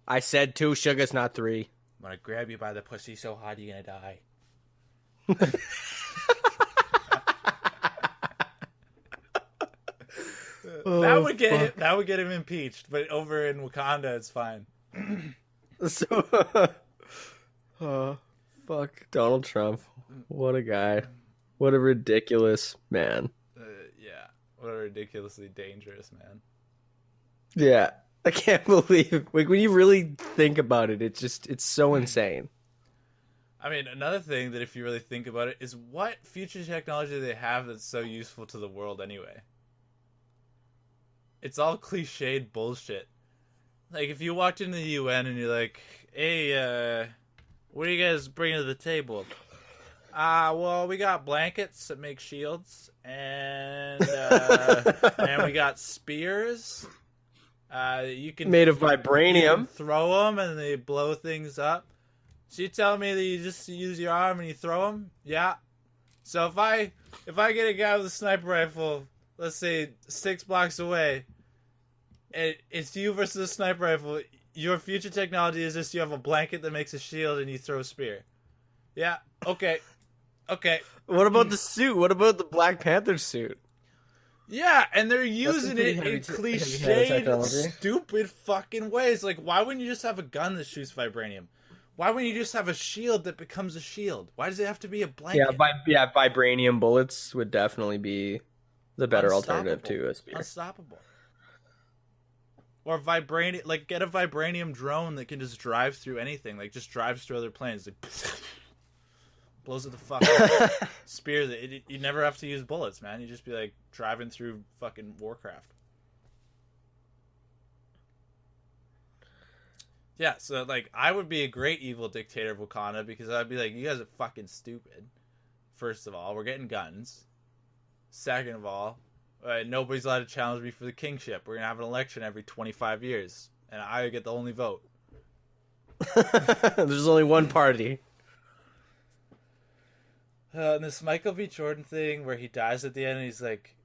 I said 2 sugars, not 3.
I'm gonna grab you by the pussy so hard you're gonna die. That would get him impeached, but over in Wakanda it's fine.
Fuck Donald Trump. What a guy. What a ridiculous man.
Yeah, what a ridiculously dangerous man.
Yeah, I can't believe, like, when you really think about it, it's so insane.
I mean, another thing that if you really think about it is what future technology do they have that's so useful to the world anyway? It's all cliched bullshit. Like, if you walked into the UN and you're like, hey, what are you guys bringing to the table? Well, we got blankets that make shields, and and we got spears. You can
made of vibranium.
You can throw them and they blow things up. So you tell me that you just use your arm and you throw them? Yeah. So if I get a guy with a sniper rifle, let's say 6 blocks away, and it's you versus a sniper rifle, your future technology is just you have a blanket that makes a shield and you throw a spear. Yeah. Okay.
What about the suit? What about the Black Panther suit?
Yeah, and they're using it in cliched, stupid fucking ways. Like, why wouldn't you just have a gun that shoots vibranium? Why wouldn't you just have a shield that becomes a shield? Why does it have to be a blanket?
Yeah, vibranium bullets would definitely be the better alternative to a spear.
Unstoppable. Or vibranium, like, get a vibranium drone that can just drive through anything. Like, just drives through other planes. Like, blows it the fuck up. Spears it. You never have to use bullets, man. You just be, like, driving through fucking Warcraft. Yeah, so, like, I would be a great evil dictator of Wakanda because I'd be like, you guys are fucking stupid. First of all, we're getting guns. Second of all, nobody's allowed to challenge me for the kingship. We're going to have an election every 25 years, and I get the only vote.
There's only one party.
And this Michael B. Jordan thing where he dies at the end and he's like,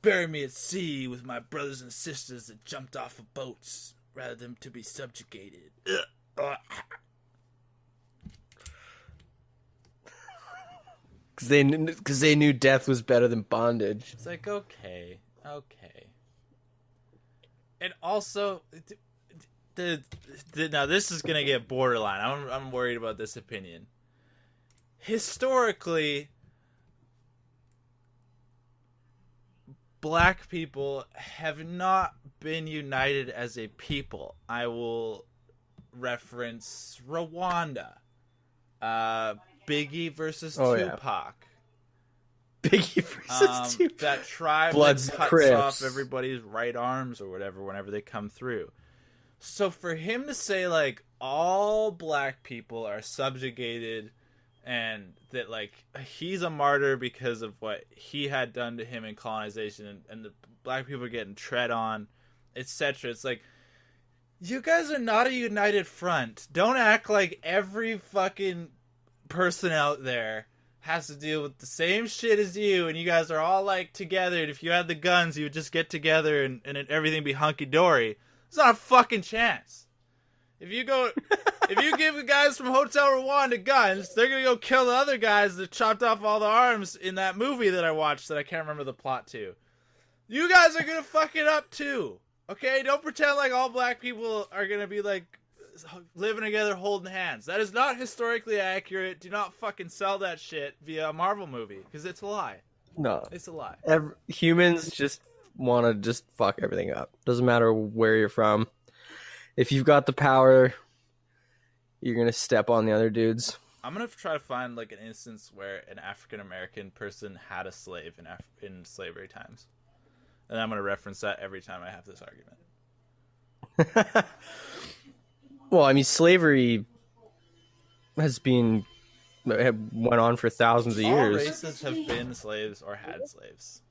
bury me at sea with my brothers and sisters that jumped off of boats rather than to be subjugated.
Because they knew death was better than bondage.
It's like, okay. And also, Now this is gonna get borderline. I'm worried about this opinion. Historically, black people have not been united as a people. I will reference Rwanda, Biggie versus Tupac.
Yeah. Biggie versus Tupac.
That tribe
Bloods
that cuts
Crips.
off everybody's right arms or whatever whenever they come through. So for him to say like all black people are subjugated and that like he's a martyr because of what he had done to him in colonization and the black people are getting tread on, etc. It's like, you guys are not a united front. Don't act like every fucking person out there has to deal with the same shit as you and you guys are all like together, and if you had the guns you would just get together and everything be hunky-dory. There's not a fucking chance. If you give the guys from Hotel Rwanda guns, they're gonna go kill the other guys that chopped off all the arms in that movie that I watched that I can't remember the plot to. You guys are gonna fuck it up too. Okay? Don't pretend like all black people are gonna be like living together holding hands. That is not historically accurate. Do not fucking sell that shit via a Marvel movie, because it's a lie.
No.
It's a lie.
Humans just want to just fuck everything up. Doesn't matter where you're from. If you've got the power, you're going to step on the other dudes.
I'm going to try to find like an instance where an African American person had a slave in slavery times. And I'm going to reference that every time I have this argument.
Well, I mean, slavery went on for thousands of years.
All races have been slaves or had slaves.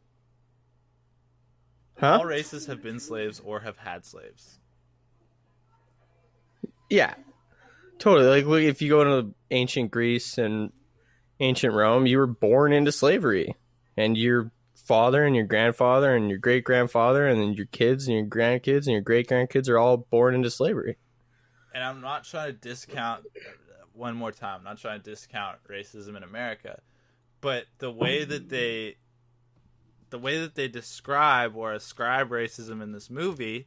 Huh?
All races have been slaves or have had slaves.
Yeah, totally. Like, look, if you go to ancient Greece and ancient Rome, you were born into slavery, and your father and your grandfather and your great grandfather and then your kids and your grandkids and your great grandkids are all born into slavery.
And I'm not trying to discount, one more time, I'm not trying to discount racism in America, but the way that they describe or ascribe racism in this movie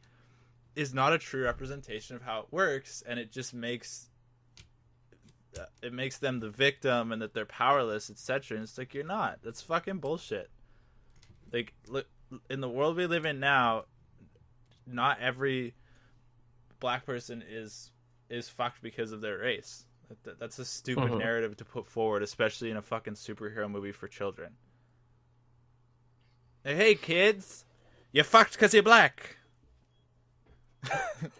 is not a true representation of how it works, and it just makes them the victim and that they're powerless, etc. And it's like, you're not. That's fucking bullshit. Like, look, in the world we live in now, not every black person is fucked because of their race. That's a stupid narrative to put forward, especially in a fucking superhero movie for children. Hey kids, you're fucked because you're black.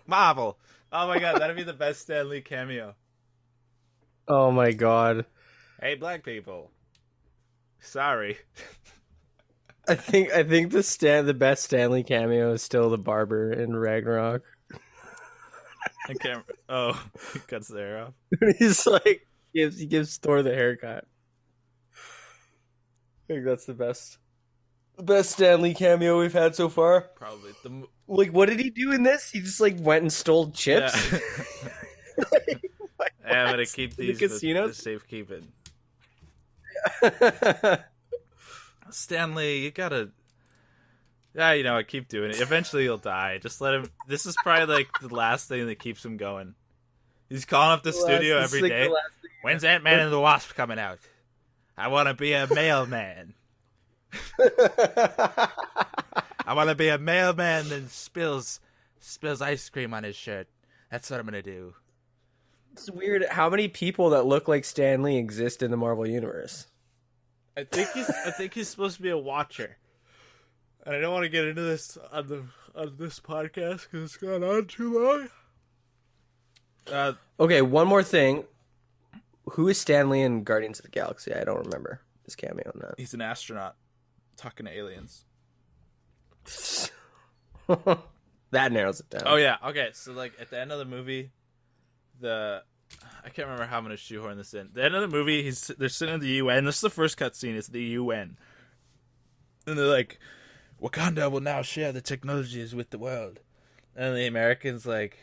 Marvel. Oh my god, that'd be the best Stan Lee cameo.
Oh my god.
Hey black people. Sorry.
I think the best Stanley cameo is still the barber in Ragnarok.
I can't. Oh, he cuts the hair off.
He's like he gives Thor the haircut. I think that's the best Stanley cameo we've had so far.
Probably.
Like, what did he do in this? He just like went and stole chips.
Yeah.
Like,
I'm gonna keep these
the casinos.
The safekeeping. Stanley, you gotta. Yeah, I keep doing it. Eventually he'll die. Just let him. This is probably like the last thing that keeps him going. He's calling up the studio every day. When's Ant-Man and the Wasp coming out? I want to be a mailman. I want to be a mailman that spills ice cream on his shirt. That's what I'm gonna do.
It's weird how many people that look like Stan Lee exist in the Marvel universe.
I think he's supposed to be a watcher. And I don't want to get into this on this podcast because it's gone on too long.
Okay, one more thing. Who is Stan Lee in Guardians of the Galaxy? I don't remember his cameo in that.
He's an astronaut talking to aliens.
That narrows it down.
Oh yeah, okay. So like at the end of the movie, I can't remember how I'm gonna shoehorn this in. The end of the movie, they're sitting in the UN. This is the first cutscene. It's the UN, and they're like, Wakanda will now share the technologies with the world. And the Americans like,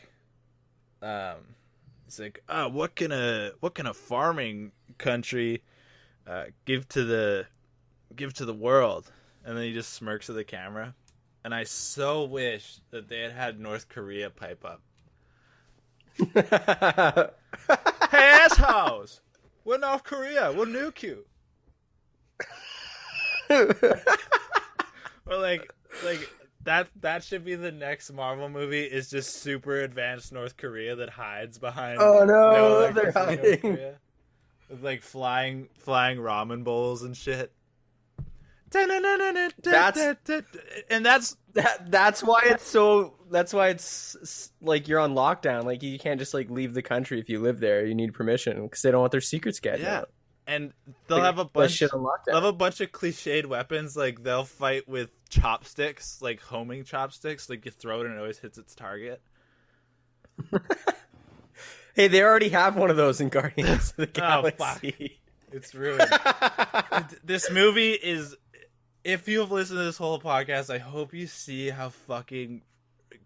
it's like, oh, what can a farming country give to the world? And then he just smirks at the camera. And I so wish that they had North Korea pipe up. Hey, assholes! We're North Korea. We'll nuke you. Or like that should be the next Marvel movie. Is just super advanced North Korea that hides behind.
Oh no, they're
electricity
hiding.
North Korea. With like flying ramen bowls and shit.
That's why it's like you're on lockdown. Like you can't just like leave the country if you live there. You need permission because they don't want their secrets getting out.
And they'll have a bunch of cliched weapons. Like they'll fight with chopsticks, like homing chopsticks. Like you throw it and it always hits its target.
Hey, they already have one of those in Guardians of the Galaxy.
Oh, fuck. It's ruined. This movie is... If you have listened to this whole podcast, I hope you see how fucking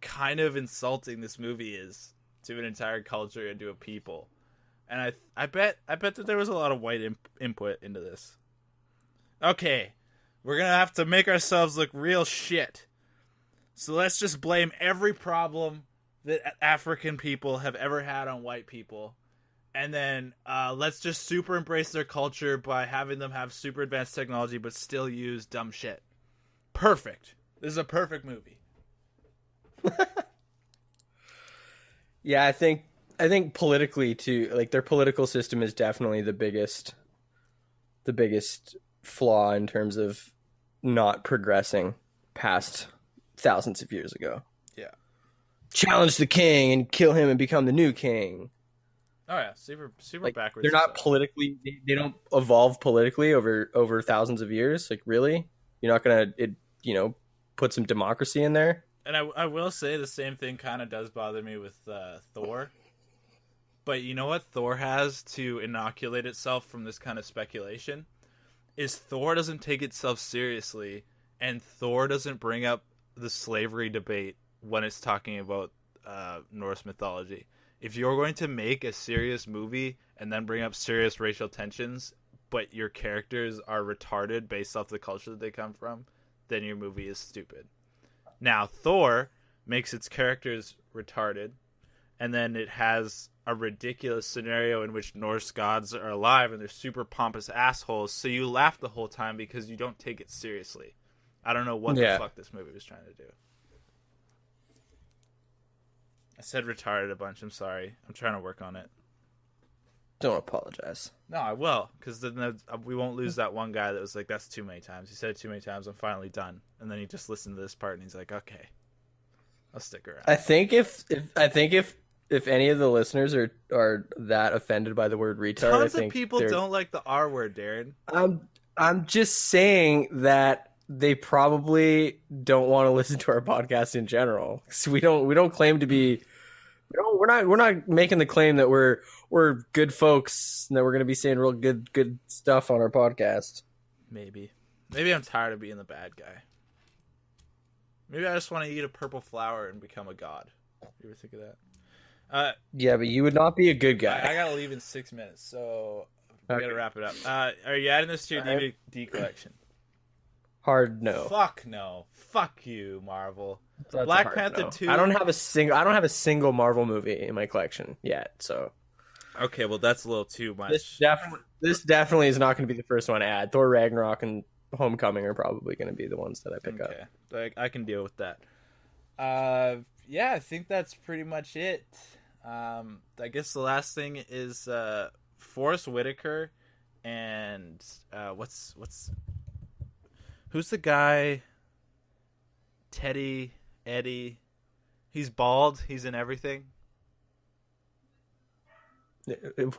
kind of insulting this movie is to an entire culture and to a people. And I bet that there was a lot of white input into this. Okay, we're gonna have to make ourselves look real shit. So let's just blame every problem that African people have ever had on white people. And then let's just super embrace their culture by having them have super advanced technology but still use dumb shit. Perfect. This is a perfect movie.
Yeah, I think politically too, like their political system is definitely the biggest flaw in terms of not progressing past thousands of years ago.
Yeah.
Challenge the king and kill him and become the new king.
Oh yeah, super
like,
backwards.
They're not politically. They don't evolve politically over thousands of years. Like really, you're not gonna put some democracy in there.
And I will say the same thing kind of does bother me with Thor. But you know what Thor has to inoculate itself from this kind of speculation is Thor doesn't take itself seriously, and Thor doesn't bring up the slavery debate when it's talking about Norse mythology. If you're going to make a serious movie and then bring up serious racial tensions, but your characters are retarded based off the culture that they come from, then your movie is stupid. Now, Thor makes its characters retarded, and then it has a ridiculous scenario in which Norse gods are alive and they're super pompous assholes, so you laugh the whole time because you don't take it seriously. I don't know what the fuck this movie was trying to do. I said retarded a bunch. I'm sorry. I'm trying to work on it.
Don't apologize.
No, I will, because then we won't lose that one guy that was like, "That's too many times." He said it too many times. I'm finally done. And then he just listened to this part and he's like, "Okay, I'll stick around."
I think if any of the listeners are that offended by the word retard,
tons of people don't like the R word, Darren.
I'm just saying that they probably don't want to listen to our podcast in general. So we don't claim to be. We're not making the claim that we're good folks and that we're going to be saying real good stuff on our podcast.
Maybe I'm tired of being the bad guy. Maybe I just want to eat a purple flower and become a god. You ever think of that?
Yeah, but you would not be a good guy.
I gotta leave in 6 minutes, so we gotta wrap it up. Are you adding this to your DVD collection?
Hard no.
Fuck no. Fuck you, Marvel.
That's
Black Panther
no.
2.
I don't have a single Marvel movie in my collection yet. So
okay, well that's a little too much.
This definitely is not going to be the first one to add. Thor Ragnarok and Homecoming are probably going to be the ones that I pick up.
Okay, I can deal with that. Yeah, I think that's pretty much it. I guess the last thing is Forrest Whitaker and who's the guy? Eddie. He's bald. He's in everything.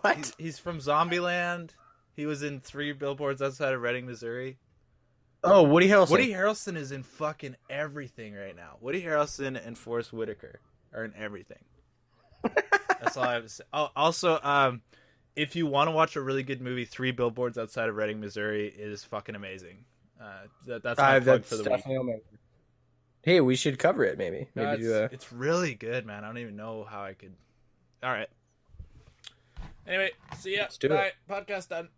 What?
He's from Zombieland. He was in 3 Billboards Outside of Reading, Missouri.
Oh, Woody Harrelson.
Woody Harrelson is in fucking everything right now. Woody Harrelson and Forrest Whitaker are in everything. That's all I have to say. Oh, also, if you want to watch a really good movie, 3 Billboards Outside of Reading, Missouri is fucking amazing. That's my plug for the week.
Hey, we should cover it, maybe.
It's really good, man. I don't even know how I could. All right. Anyway, see ya. Bye. Podcast done.